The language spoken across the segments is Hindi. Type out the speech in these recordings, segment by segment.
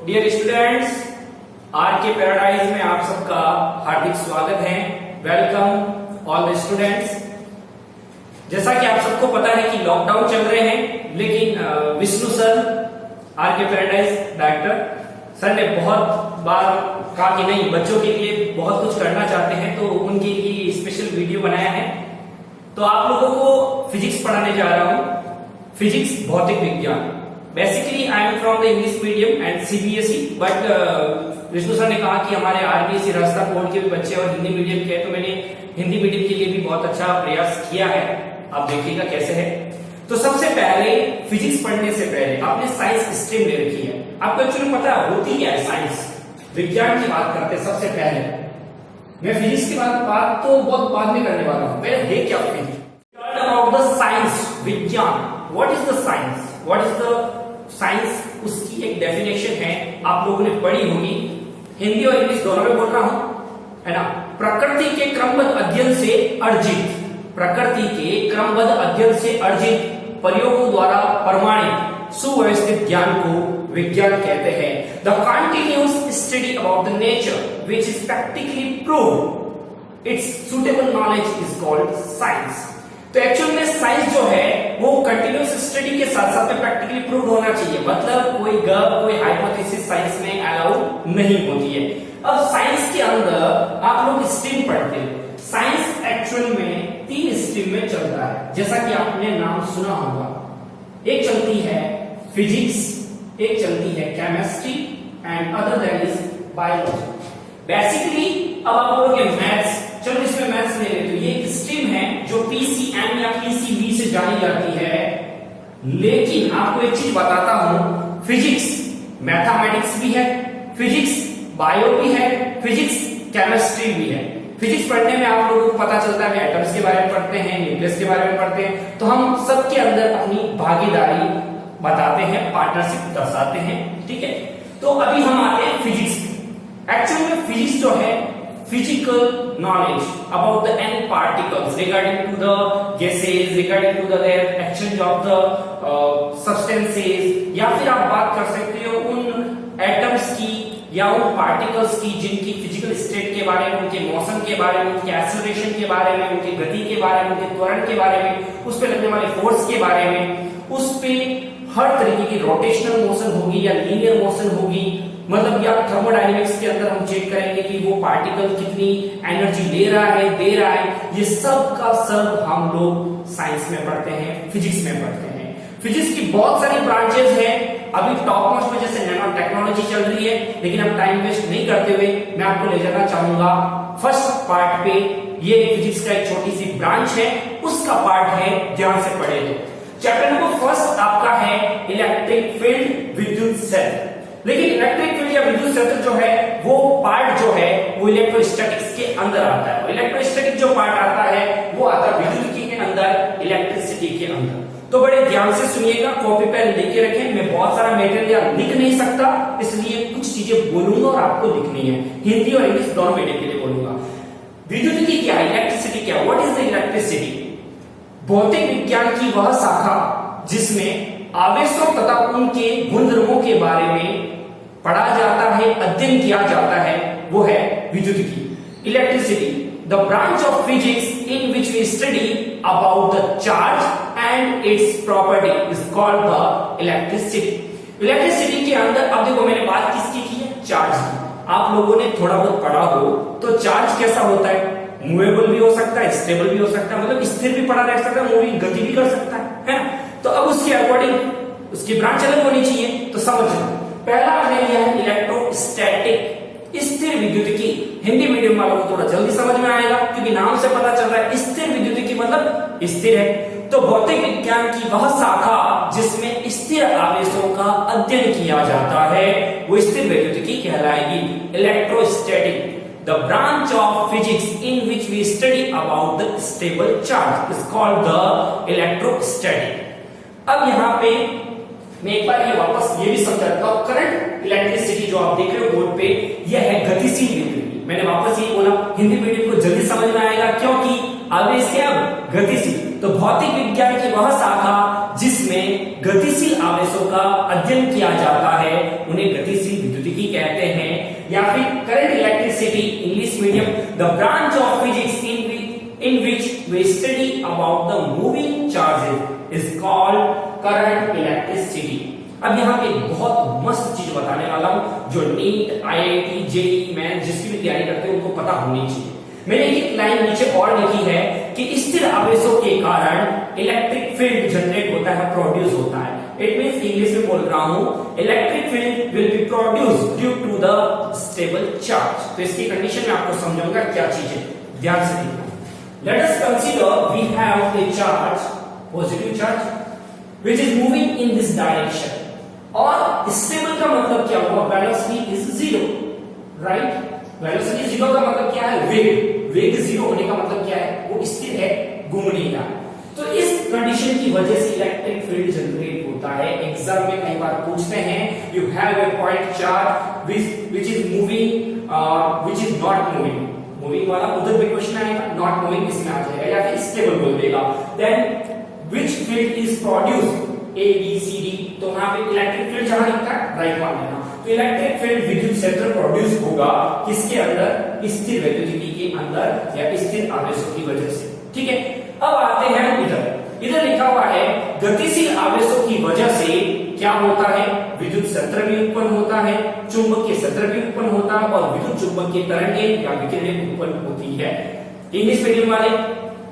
डियर स्टूडेंट्स, आर के पैराडाइज में आप सबका हार्दिक स्वागत है। Welcome all the students. जैसा कि आप सबको पता है कि लॉकडाउन चल रहे हैं, लेकिन विष्णु सर, आर के पैराडाइज डायरेक्टर सर ने बहुत बार कहा कि नहीं, बच्चों के लिए बहुत कुछ करना चाहते हैं, तो उनके लिए स्पेशल वीडियो बनाया है। तो आप लोगों को फिजिक्स पढ़ाने जा रहा हूं, फिजिक्स भौतिक विज्ञान। Basically I am from the English medium and CBSE, but Vishnu sir ने कहा कि हमारे आरबीएसई राजस्थान बोर्ड के भी बच्चे और हिंदी मीडियम के हैं, तो मैंने हिंदी मीडियम के लिए भी बहुत अच्छा प्रयास किया है। आप देखिएगा कैसे है। तो सबसे पहले फिजिक्स पढ़ने से पहले आपने साइंस स्ट्रीम ले रखी है। आपको एक्चुअली पता होती क्या है साइंस, विज्ञान की बात करते हैं। सबसे पहले मैं फिजिक्स की बात तो बहुत बाद में करने वाला हूं, पहले है क्या फिजिक्स। अबाउट द साइंस, विज्ञान, what is the science, what is the science, उसकी एक डेफिनेशन है, आप लोगों ने पढ़ी होगी। हिंदी और इंग्लिश दोनों में बोल रहा हूं, है ना। प्रकृति के क्रमबद्ध अध्ययन से अर्जित, प्रकृति के क्रमबद्ध अध्ययन से अर्जित प्रयोगों द्वारा प्रमाणित सुव्यवस्थित ज्ञान को विज्ञान कहते हैं। The continuous study about the nature which is practically prove it's suitable knowledge is called science. तो एक्चुअल में साइंस जो है वो कंटिन्यूअस स्टडी के साथ साथ में प्रैक्टिकली प्रूव होना चाहिए। मतलब कोई गप, कोई हाइपोथेसिस साइंस में अलाउ नहीं होती है। अब साइंस के अंदर आप लोग स्ट्रीम पढ़ते हैं। साइंस एक्चुअल में 3 स्ट्रीम में चलता है, जैसा कि आपने नाम सुना होगा। एक चलती है फिजिक्स, एक चलती है chemistry and other that is biology. Basically अब आप बोलोगे मैथ्स, चलो इसमें मैथ्स ले लेते हो। ये एक स्ट्रीम है जो पीसीएम या पीसीबी से जानी जाती है। लेकिन आपको एक चीज बताता हूं, फिजिक्स मैथमेटिक्स भी है, फिजिक्स बायो भी है, फिजिक्स केमिस्ट्री भी है। फिजिक्स पढ़ने में आप लोगों को पता चलता है, एटम्स के बारे में पढ़ते हैं, न्यूक्लियस के बारे में पढ़ते हैं, तो हम सबके अंदर अपनी भागीदारी बताते हैं, पार्टनरशिप दर्शाते हैं, ठीक है। तो अभी हम आते हैं फिजिक्स में। एक्चुअली में फिजिक्स जो है physical knowledge about the n particles regarding to the gases, regarding to the exchange of the substances, या फिर आप बात कर सकते हो उन एटम्स की या उन पार्टिकल्स की जिनकी फिजिकल स्टेट के बारे में, उनके मौसम के बारे में, उनके एक्सेलरेशन के बारे में, उनकी गति के बारे में, उनके त्वरण के बारे में, उस पे लगने वाले फोर्स के बारे में, उस पे हर तरीके की रोटेशनल मोशन होगी या लीनियर मोशन होगी। मतलब या थर्मोडायनेमिक्स के अंदर हम चेक करेंगे कि वो पार्टिकल कितनी एनर्जी ले रहा है, दे रहा है। ये सब का सब हम लोग साइंस में पढ़ते हैं, फिजिक्स में पढ़ते हैं। फिजिक्स की बहुत सारी ब्रांचेस हैं। अभी टॉप मोस्ट में जैसे नैनो टेक्नोलॉजी चल रही है, लेकिन अब टाइम वेस्ट नहीं करते हुए मैं आपको ले जाना चाहूंगा फर्स्ट पार्ट पे। ये फिजिक्स का एक छोटी सी ब्रांच है, उसका पार्ट है, ध्यान से पढ़े तो। चैप्टर नंबर फर्स्ट आपका है इलेक्ट्रिक फील्ड, विद्युत क्षेत्र। लेकिन इलेक्ट्रिक फील्ड या विद्युत क्षेत्र जो है वो पार्ट जो है वो इलेक्ट्रोस्टैटिक्स के अंदर आता है। इलेक्ट्रोस्टैटिक जो पार्ट आता है वो आता है विद्युत के अंदर, इलेक्ट्रिसिटी के अंदर। तो बड़े ध्यान से सुनिएगा, कॉपी पेन लेके रखें। मैं बहुत सारा मटेरियल लिख नहीं सकता, इसलिए कुछ चीजें बोलूंगा और आपको लिखनी है। हिंदी और इंग्लिश दोनों मीडियम के लिए बोलूंगा। विद्युत की क्या, इलेक्ट्रिसिटी क्या, व्हाट इज द इलेक्ट्रिसिटी। भौतिक विज्ञान की वह शाखा जिसमें आवेशों तथा उनके गुणधर्मों के बारे में पढ़ा जाता है, अध्ययन किया जाता है, वो है विद्युत की, electricity. The branch of physics in which we study about the charge and its property is called the electricity. Electricity के अंदर अब देखो मैंने बात किसकी की है, चार्ज की। आप लोगों ने थोड़ा बहुत पढ़ा हो तो चार्ज कैसा होता है, मूवेबल भी हो सकता है, स्टेबल भी हो सकता है, मतलब स्थिर भी पड़ा रह सकता है, मूविंग गति भी कर सकता है ना। तो अब उसके अकॉर्डिंग उसकी ब्रांच अलग होनी चाहिए। तो समझना, पहला हमने लिया है इलेक्ट्रोस्टैटिक, स्थिर विद्युतिकी। हिंदी मीडियम वालों को थोड़ा जल्दी समझ में आएगा, क्योंकि नाम से पता चल रहा है स्थिर विद्युतिकी मतलब स्थिर है। तो भौतिक विज्ञान की वह शाखा जिसमें स्थिर आवेशों का अध्ययन किया जाता है वो स्थिर विद्युतिकी कहलाएगी, electrostatic. The branch of physics in which we study about the stable charge is called the electrostatic. अब यहाँ पे मैं एक बार ये वापस ये भी समझाता हूँ। करंट इलेक्ट्रिसिटी जो आप देख रहे हो बोर्ड पे, यह है गतिशील विद्युत। मैंने वापस ये बोला, हिंदी मीडियम को जल्दी समझ में आएगा, क्योंकि आवेश क्या, गतिशील। तो भौतिक विज्ञान की वह शाखा जिसमें गतिशील आवेशों का अध्ययन किया जाता है उन्हें गतिशील विद्युत physics medium, the branch of physics in which we study about the moving charges is called current electricity. अब यहाँ पे एक बहुत मस्त चीज बताने वाला हूँ जो नीट, आईआईटी, जेईई मेंस जिसकी भी तैयारी करते हैं उनको पता होनी चाहिए। मैंने एक लाइन नीचे और लिखी है कि स्थिर आवेशों के कारण इलेक्ट्रिक फील्ड जनरेट होता है, प्रोड्यूस होता है। इट मींस इंग्लिश में बोल रहा हूं, electric field will be produced due to the stable charge. तो इसकी कंडीशन में आपको समझाऊंगा क्या चीज है, ध्यान से देखना। Let us consider we have a charge, positive charge which is moving in this direction. और स्टेबल का मतलब क्या हुआ, velocity is zero, right. Velocity zero का मतलब क्या है, वेग जीरो होने का मतलब क्या है, वो स्थिर है, घूम नहीं रहा। तो इस कंडीशन की वजह से इलेक्ट्रिक फील्ड जनरेट होता है। एग्जाम में कई बार पूछते हैं, you have a point charge which is moving which is not moving, moving वाला उधर भी क्वेश्चन आएगा, नॉट मूविंग इसमें आ जाएगा, या फिर स्टेबल बोल देगा। Then which field is produced, A B C D. तो वहां पे इलेक्ट्रिक फील्ड जहां लिखा है राइट मान लेना। तो इलेक्ट्रिक फील्ड विद्युत क्षेत्र प्रोड्यूस होगा किसके अंदर, स्थिर वैद्युतिकी के अंदर या स्थिर आवेशों की वजह से, ठीक है। अब आते हैं इधर लिखा हुआ है गतिशील आवेशों की वजह से क्या होता है, विद्युत क्षेत्र भी उत्पन्न होता है, चुंबकीय क्षेत्र भी उत्पन्न होता है और विद्युत चुंबकीय तरंगें या विकिरणें उत्पन्न होती है। इंग्लिश मीडियम वाले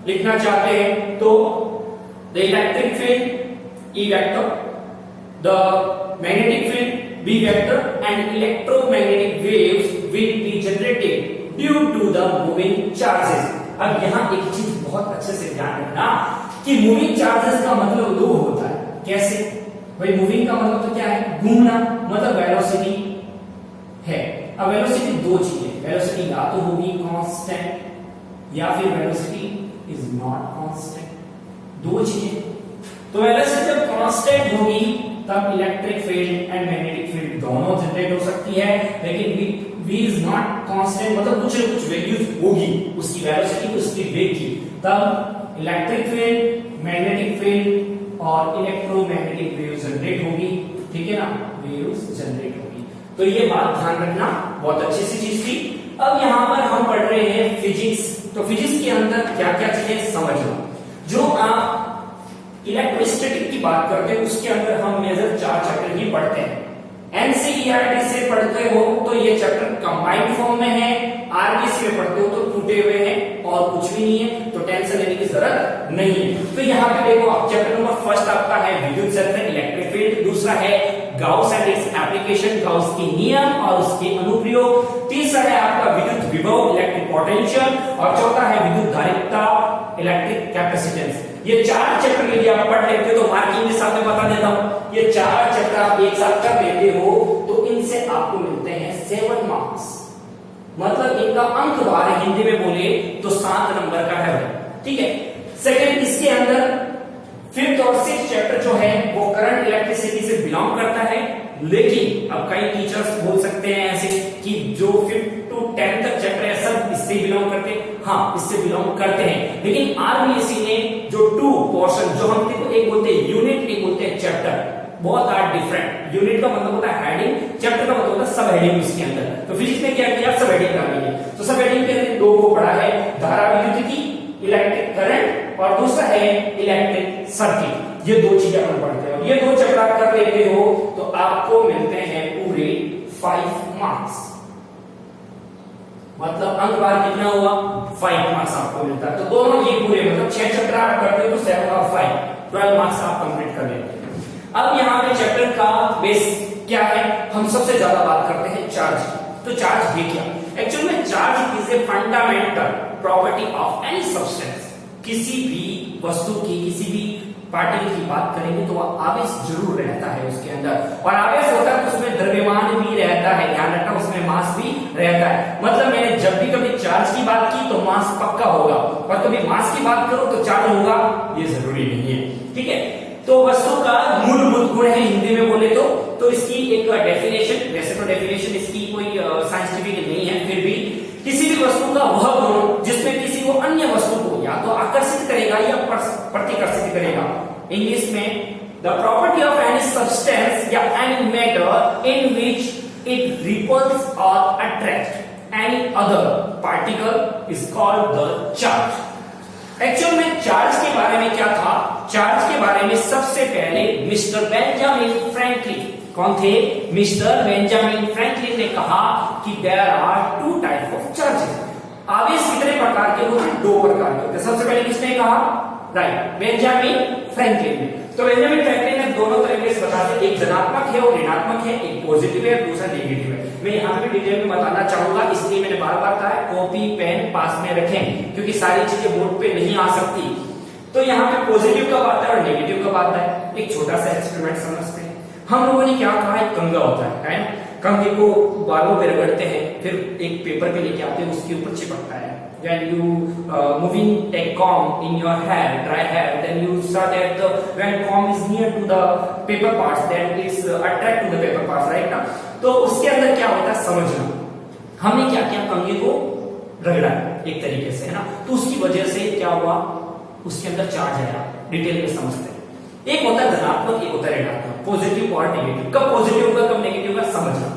लिखना चाहते हैं तो the electric field E vector, the magnetic field B vector and electromagnetic waves will be generated due to the moving charges। अब यहाँ एक चीज बहुत अच्छे से ध्यान रखना कि मूविंग चार्जेस का मतलब दो होता है। कैसे भाई, मूविंग का मतलब तो क्या है, घूमना, मतलब वेलोसिटी है। अब वेलोसिटी दो चीजें, वेलोसिटी या तो होगी कांस्टेंट या फिर वेलोसिटी इज नॉट कांस्टेंट, दो चीजें। तो वेलोसिटी जब कांस्टेंट होगी तब electric field and magnetic field दोनों जनरेट हो सकती है, लेकिन v इज नॉट कांस्टेंट, मतलब कुछ न कुछ वैल्यूज होगी उसकी वेलोसिटी, उसकी वेग की, तब इलेक्ट्रिक फील्ड, मैग्नेटिक फील्ड और इलेक्ट्रोमैग्नेटिक वेव जनरेट होगी, ठीक है ना, वेव्स जनरेट होगी। तो ये बात ध्यान रखना, बहुत अच्छी सी चीज थी। अब यहाँ पर हम पढ़ रहे हैं फिजिक्स, तो फिजिक्स के अंदर क्या क्या चीजें समझना। जो आप इलेक्ट्रोस्टैटिक की बात करते हैं उसके अंदर हम मेजर 4 चैप्टर ही पढ़ते हैं। एनसीईआरटी से पढ़ते हो तो ये चैप्टर कंबाइंड फॉर्म में है, आरबीसी में पढ़ते हो तो टूटे हुए हैं और कुछ भी नहीं है, तो टेंशन लेने की जरूरत नहीं है। तो यहाँ पे देखो आप चैप्टर नंबर फर्स्ट आपका है विद्युत क्षेत्र, इलेक्ट्रिक फील्ड, दूसरा है Gauss and its application, Gauss के नियम और उसके अनुप्रयोग, तीसरा है आपका विद्युत विभव, इलेक्ट्रिक पोटेंशियल, और चौथा है विद्युत धारिता, इलेक्ट्रिक कैपेसिटेंस। ये 4 चैप्टर यदि आप पढ़ लेते हो तो मार्किंग के साथ में बता देता हूं, ये 4 चैप्टर आप एक साथ कर लेते हो तो इनसे आपको मिलते हैं 7 मार्क्स, मतलब इनका अंक भार हिंदी में बोले तो 7 नंबर का है, ठीक है। सेकंड, इसके अंदर 5th और 6th चैप्टर जो है वो करंट इलेक्ट्रिसिटी से बिलोंग करता है, लेकिन अब कई टीचर्स बोल सकते हैं ऐसे कि जो 5th to 10th तक चैप्टर है सब इससे बिलोंग करते हैं, हाँ इससे बिलोंग करते हैं, लेकिन आरबीएससी ने जो 2 पोर्शन जो हम एक बोलते हैं यूनिट, एक बोलते हैं चैप्टर, बहुत आर डिफरेंट। यूनिट का मतलब होता है हेडिंग, चैप्टर का मतलब होता है सब हेडिंग इसके अंदर। तो फिजिक्स में क्या किया, सब हेडिंग डाली है, तो सब हेडिंग के अंदर 2 को पढ़ा है, धारा विद्युत की, इलेक्ट्रिक करंट, और दूसरा है इलेक्ट्रिक सर्किट। ये 2 चीजें अपन पढ़ते हैं, ये 2 चैप्टर आप कर लेते हो तो आपको मिलते हैं पूरे 5 मार्क्स, मतलब अंक भार कितना हुआ, 5 मार्क्स आपको मिलता है। तो दोनों ये पूरे मतलब 6 चैप्टर आप करते हो तो 7 और 5 12 मार्क्स आप कंप्लीट कर लेते हैं। अब यहाँ पे चैप्टर का बेस क्या है, हम सबसे ज्यादा बात करते हैं चार्ज की। तो चार्ज है क्या, एक्चुअल में charge is a fundamental property of any substance. किसी भी वस्तु की, किसी भी पार्टिकल की बात करेंगे तो वह आवेश जरूर रहता है उसके अंदर, और आवेश होता है तो उसमें द्रव्यमान भी रहता है, ध्यान रखना उसमें मास भी रहता है। मतलब मैंने जब भी कभी चार्ज की बात की तो मास पक्का होगा, और कभी मास की बात करो तो चार्ज होगा, ये जरूरी नहीं है, ठीक है। तो वस्तु का मूलभूत गुण है हिंदी में बोले तो इसकी एक डेफिनेशन, वैसे तो डेफिनेशन इसकी कोई साइंटिफिक नहीं है, फिर भी किसी भी वस्तु का वह गुण जिसमें किसी को अन्य वस्तु को या तो आकर्षित करेगा या प्रतिकर्षित करेगा। इंग्लिश में the property of any substance या any matter in which it repels और attract any other particle is called the charge। Actual में चार्ज के बारे में क्या था, चार्ज के बारे में सबसे पहले मिस्टर बेंजामिन फ्रैंकलिन, कौन थे, मिस्टर बेंजामिन फ्रैंकलिन ने कहा कि there are two type of charges. आवेश कितने प्रकार के होते हैं, दो प्रकार के होते हैं। सबसे पहले किसने कहा, राइट, बेंजामिन फ्रैंकलिन ने। तो बेंजामिन फ्रैंकलिन ने दोनों तरीके से बताते, एक धनात्मक है और ऋणात्मक है, एक पॉजिटिव है और दूसरा नेगेटिव है। मैं यहाँ पे डिटेल में बताना चाहूंगा, इसलिए मैंने बार बार कहा है कॉपी पेन पास में रखें, क्योंकि सारी चीजें बोर्ड पे नहीं आ सकती। तो यहाँ पे पॉजिटिव कब आता है और नेगेटिव कब आता है, एक छोटा सा एक्सपेरिमेंट समझते हैं। हम लोगों ने क्या कहा, एक कंघा होता है ना, कंघे को बालों पे रगड़ते हैं, फिर एक पेपर पे लेके आते हैं, उसके ऊपर चिपकता है। When you moving a comb in your hair, dry hair, then you saw that when comb is near to the paper parts, then it's attract to the paper parts, right ना। तो उसके अंदर क्या होता है समझना, हमने क्या किया, कंघे को रगड़ा एक तरीके से, है ना, तो उसकी वजह से क्या हुआ, उसके अंदर चार्ज आया। डिटेल में समझते हैं, एक होता है धनात्मक, एक होता है ऋणात्मक, पॉजिटिव और नेगेटिव। कब पॉजिटिव होगा कब नेगेटिव होगा समझना।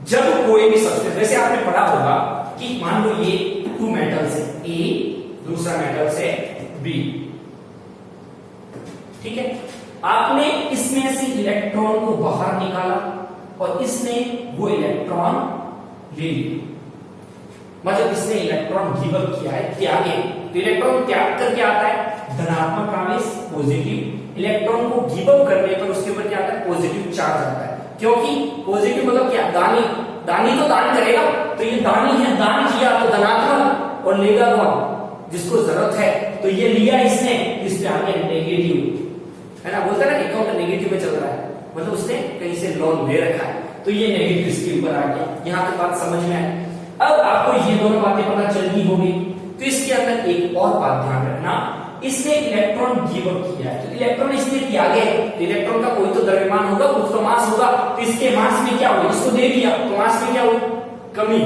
जब कोई भी सब्सटेंस, वैसे आपने पढ़ा होगा कि मान लो ये टू मेटल्स है, ए दूसरा मेटल्स है बी, ठीक है, आपने इसमें से इलेक्ट्रॉन को बाहर निकाला और इसने वो इलेक्ट्रॉन ले लिया, मतलब इसने इलेक्ट्रॉन गिव अप किया है, त्यागे। तो इलेक्ट्रॉन त्याग करके आता है धनात्मक आवेश पॉजिटिव, इलेक्ट्रॉन को गिव अप करने पर उसके ऊपर क्या आता है, पॉजिटिव चार्ज आता है। क्योंकि पॉजिटिव मतलब क्या, दानी, दानी तो दान करेगा, तो ये दानी है, दान किया तो धनात्मक, और लेगा कौन, जिसको जरूरत है, तो ये लिया इसने, इस पे आ गया नेगेटिव, है ना, बोलता है ना अकाउंट नेगेटिव में चल रहा है, मतलब उसने कहीं से लोन ले रखा है, तो ये नेगेटिव इसके ऊपर आ गया। यहाँ तक बात समझ में आई। अब आपको ये दोनों बातें पता चल गई होगी, तो इसके अंदर एक और बात ध्यान रखना, इसने इलेक्ट्रॉन गिव अप किया है, तो इलेक्ट्रॉन इसने त्यागे, तो इलेक्ट्रॉन का कोई तो द्रव्यमान होगा, कुछ तो मास होगा, तो इसके मास में क्या होगा, इसको दे दिया तो मास में क्या होगी, कमी,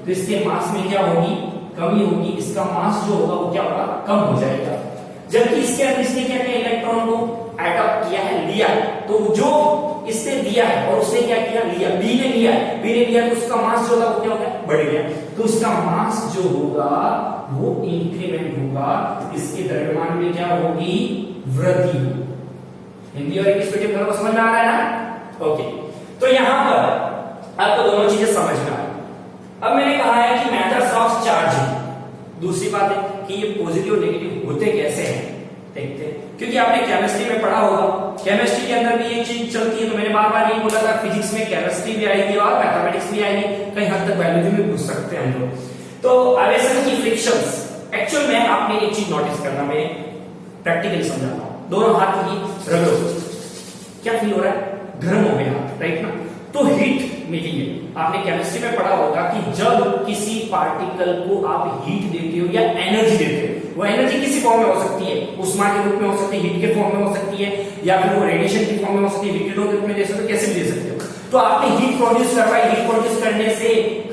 तो इसके मास में क्या होगी, कमी होगी, इसका मास जो होगा वो क्या होगा, कम हो जाएगा। जबकि इसके अंदर इसने क्या किया, इलेक्ट्रॉन को अडॉप्ट किया है, लिया, तो जो इसने दिया है और उसने क्या किया, लिया, बी ने लिया, बी ने लिया, तो उसका मास जो था वो क्या हो गया, बढ़ गया, तो उसका मास जो होगा वो इंक्रीमेंट होगा, इसके द्रव्यमान में क्या होगी, वृद्धि। हिंदी और इंग्लिश मीडियम को समझ में आ रहा है ना, ओके। तो यहां पर आपको दोनों चीजें समझना है। अब मैंने कहा है कि मेथड्स ऑफ चार्जिंग, दूसरी बात है कि ये पॉजिटिव और नेगेटिव होते कैसे हैं, देखते हैं, क्योंकि आपने केमिस्ट्री में पढ़ा होगा, केमिस्ट्री के अंदर भी ये चीज चलती है। तो मैंने बार बार यही बोला था, फिजिक्स में केमिस्ट्री भी आएगी और मैथमेटिक्स भी आएगी, कहीं हद तक बायोलॉजी में पूछ सकते हैं हम लोग। तो आवेशन की फ्रिक्शंस, एक्चुअल में आपने एक चीज नोटिस करना, मैं प्रैक्टिकली समझाता हूं, दोनों हाथ की रगड़ो, क्या फील हो रहा है, गर्म हो गया, राइट ना, तो हीट मिली है। आपने केमिस्ट्री में पढ़ा होगा कि जब किसी पार्टिकल को आप हीट देते हो या एनर्जी देते हो, वो एनर्जी किसी फॉर्म में हो सकती है, उष्मा के रूप में हो सकती है, हीट के फॉर्म में हो सकती है, या फिर वो रेडिएशन की फॉर्म में हो सकती है, विकिरणों के रूप में दे सकते हो, कैसे भी दे सकते हो। तो आपने हीट प्रोड्यूस करवाई, हीट प्रोड्यूस करने से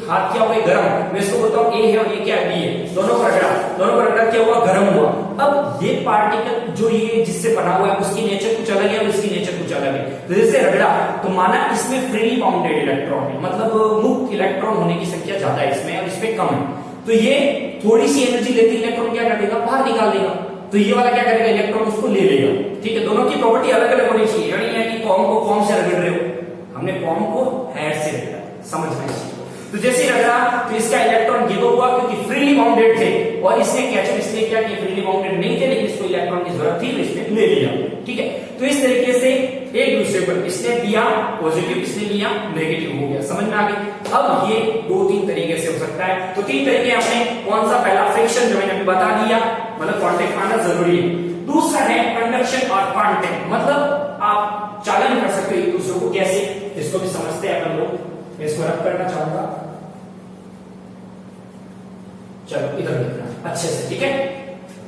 हाथ क्या हो गए, गर्म, मैं इसको बोलता हूँ ए है और ये क्या है, बी है, दोनों को रगड़ा, दोनों को रगड़ा क्या हुआ, गर्म हुआ। अब ये पार्टिकल जो ये जिससे बना हुआ है उसकी नेचर कुछ अलग है और इसकी नेचर कुछ अलग है, तो जैसे रगड़ा तो माना इसमें फ्रीली बाउंडेड इलेक्ट्रॉन है, मतलब मुक्त इलेक्ट्रॉन होने की संख्या ज्यादा है इसमें और इसमें कम है, तो ये थोड़ी सी एनर्जी लेते इलेक्ट्रॉन क्या कर देगा, बाहर निकाल देगा, तो ये वाला क्या करेगा, इलेक्ट्रॉन उसको ले लेगा, ठीक है। दोनों की प्रॉपर्टी अलग अलग होनी चाहिए, यानी है कि कॉम को कॉम से रगड़ रहे हो, हमने कॉम को हेड से रगड़ा, समझना चाहिए। तो जैसे रगड़ा तो इसका इलेक्ट्रॉन गिव हुआ क्योंकि फ्रीली बाउंडेड थे, और इसने कैचअप इसलिए किया कि फ्रीली बाउंडेड नहीं थे, लेकिन इसको इलेक्ट्रॉन की जरूरत थी तो इसने ले लिया, ठीक है। तो इस तरीके से एक दूसरे पर इसने दिया पॉजिटिव, इसने लिया नेगेटिव, हो गया, समझ में आ गई। अब ये दो तीन तरीके से हो सकता है, तो तीन तरीके हमने, कौन सा, पहला फ्रिक्शन जो मैंने अभी बता दिया, मतलब कांटेक्ट आना जरूरी है। दूसरा है कंडक्शन और कांटेक्ट, मतलब आप चालन कर सकते हो एक दूसरे को, कैसे, इसको भी समझते हैं अपन लोग। मैं इसको रब करना चाहूंगा, चलो इधर देखना अच्छे से, ठीक है।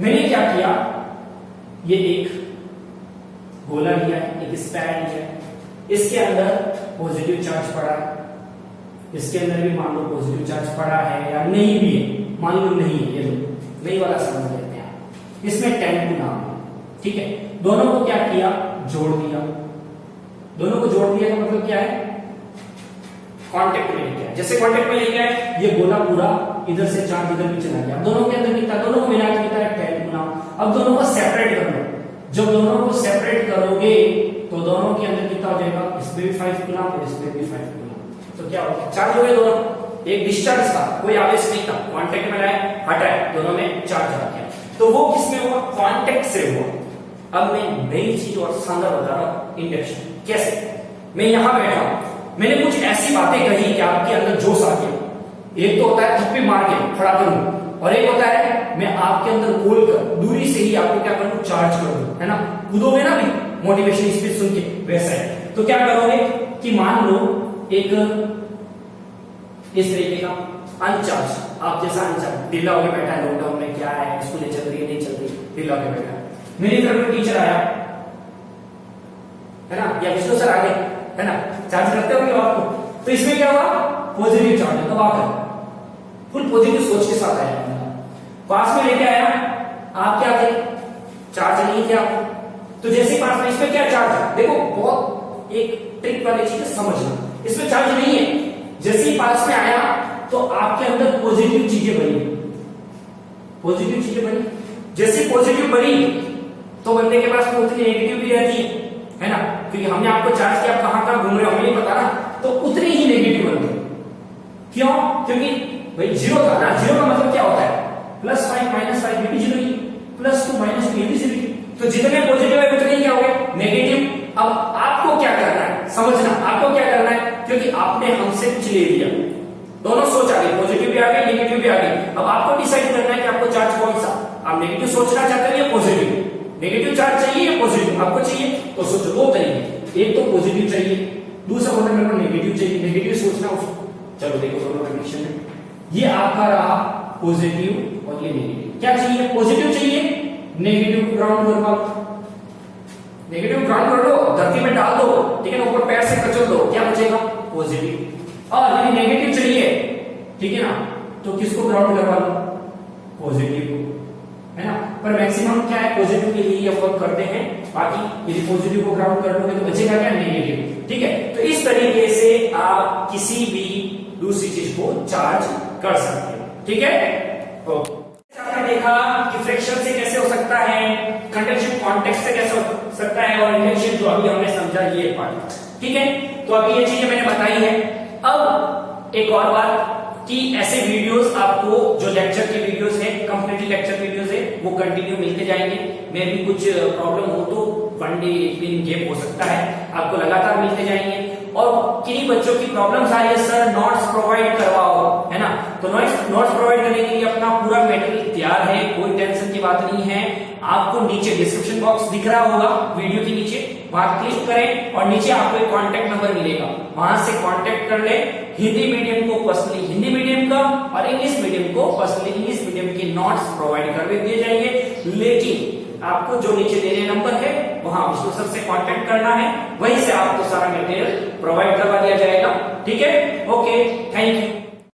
मैंने क्या किया, ये एक गोला लिया है, एक स्फीयर लिया है, इसके अंदर पॉजिटिव चार्ज पड़ा है, इसके अंदर भी मान लो पॉजिटिव चार्ज पड़ा है या नहीं भी है, मान लो नहीं है, ये नहीं वाला समझ लेते हैं, इसमें 10 नाम है, ठीक है। दोनों को क्या किया, जोड़ दिया, दोनों को जोड़ दिया का मतलब क्या है, कांटेक्ट में लेके आए। जैसे कांटेक्ट में लेके आए, ये गोला पूरा इधर से चार्ज इधर भी चला गया। अब दोनों के अंदर कितना, दोनों को मिला के कितना है 10 गुना। अब दोनों को सेपरेट कर लो। जब दोनों को सेपरेट करोगे तो दोनों के अंदर कितना हो जाएगा, इसमें भी 5 गुना और इसमें भी 5 गुना। तो क्या होगा, चार्ज हो गए दोनों। एक डिस्चार्ज था, कोई आवेश नहीं था, कांटेक्ट में लाए हटाए, दोनों में चार्ज आ गया। तो वो किसमें हुआ, कांटेक्ट से हुआ। अब मैं नई चीज और शानदार बता रहा हूं, इंडक्शन। कैसे, मैं यहां बैठा हूं, मैंने कुछ ऐसी बातें कही कि आपके अंदर जोश आ गया। एक तो होता है थप्पी मार के खड़ा करूं, और एक होता है मैं आपके अंदर बोल कर दूरी से ही आपको क्या करूं, चार्ज कर दूं, है ना। कूदोगे ना भी मोटिवेशन स्पीच सुन के, वैसा है। तो क्या करोगे कि मान लो एक इस तरीके का अनचार्ज, आप जैसा अनचार्ज ढीला होकर बैठा है, लॉकडाउन में क्या है, स्कूलें चल रही है नहीं चल रही, ढीला होकर बैठा है। मेरी तरफ टीचर आया, है ना, या विष्णु सर आ गए, है ना, चार्ज करते होंगे आपको। तो इसमें क्या हुआ, पॉजिटिव चार्ज है, दबा कर फुल पॉजिटिव सोच के साथ आया, पास में लेके आया, आप क्या थे, चार्ज नहीं थे आपको। तो जैसे पास में, इसमें क्या चार्ज है, देखो बहुत एक ट्रिक वाली चीज समझना, इसमें चार्ज नहीं है। जैसे ही पास में आया तो आपके अंदर पॉजिटिव चीजें बनी, पॉजिटिव चीजें बनी। जैसे पॉजिटिव बनी तो बंदे के पास उतनी नेगेटिव भी रहती है ना, क्योंकि हमने आपको चार्ज किया, आप कहां कहां घूम रहे हो हमें नहीं पता ना, तो उतनी ही नेगेटिव बनती। क्यों, क्योंकि भाई जीरो था ना, जीरो का मतलब क्या होता है, +5 -5 ये भी जीरो ही, +2 -2 ये भी जीरो ही। तो जितने पॉजिटिव है उतने ही क्या हो गए, नेगेटिव। अब आपको क्या करना है, समझना, आपको क्या करना है, क्योंकि आपने हमसे कुछ ले लिया, दोनों सोच आ गई, पॉजिटिव भी आ गई, नेगेटिव भी आ गई। अब आपको डिसाइड करना है कि आपको चार्ज कौन सा, आप नेगेटिव सोचना चाहते हैं या पॉजिटिव, नेगेटिव चार्ज चाहिए या पॉजिटिव आपको चाहिए। तो सोचो, दो तरीके, एक तो पॉजिटिव चाहिए, दूसरा होता है मेरे को नेगेटिव चाहिए, नेगेटिव सोचना उसको। चलो देखो दोनों कंडीशन है, ये आपका रहा पॉजिटिव और ये नेगेटिव। क्या चाहिए, पॉजिटिव चाहिए, नेगेटिव ग्राउंड कर, नेगेटिव ग्राउंड कर दो, धरती में डाल दो, ठीक है ना, ऊपर पैर से कचल दो, क्या बचेगा, पॉजिटिव। और यदि नेगेटिव चाहिए, ठीक है ना, तो किसको ग्राउंड करवा लो, पॉजिटिव, है ना। पर मैक्सिमम क्या है, पॉजिटिव के लिए ये वर्क करते हैं, बाकी यदि पॉजिटिव को ग्राउंड कर दोगे तो बचेगा क्या, नेगेटिव, ठीक है। तो इस तरीके से आप किसी भी दूसरी चीज को चार्ज कर सकते हो, ठीक है। आपने देखा कि फ्रिक्शन से कैसे हो सकता है, कंडक्शन कांटेक्ट से कैसे हो सकता है, और इंडक्शन जो अभी हमने समझा ये पार्ट, ठीक है। तो अभी ये चीजें मैंने बताई है। अब एक और बात कि ऐसे वीडियोस आपको जो लेक्चर के वीडियोस है, कंप्लीट लेक्चर वीडियोस है, वो कंटिन्यू मिलते जाएंगे। मैं भी कुछ प्रॉब्लम हो तो 1 डे 1 दिन गैप हो सकता है, आपको लगातार मिलते जाएंगे। और किन्हीं बच्चों की प्रॉब्लम्स आ रही है, सर नोट्स प्रोवाइड करवाओ, है ना, तो नोट्स प्रोवाइड करने के लिए अपना पूरा मटेरियल तैयार है, कोई टेंशन की बात नहीं है। आपको नीचे डिस्क्रिप्शन बॉक्स दिख रहा होगा वीडियो के नीचे, वहां क्लिक करें और नीचे आपको एक कॉन्टेक्ट नंबर मिलेगा, वहां से कॉन्टेक्ट कर ले। हिंदी मीडियम को पर्सनली हिंदी मीडियम का, और इंग्लिश मीडियम को पर्सनली इंग्लिश मीडियम के नोट्स प्रोवाइड कर दिए जाएंगे। लेकिन आपको जो नीचे दे रहे नंबर है वहां विष्णु सर से कांटेक्ट करना है, वहीं से आपको सारा मटेरियल प्रोवाइड करवा दिया जाएगा, ठीक है। Okay, thank you.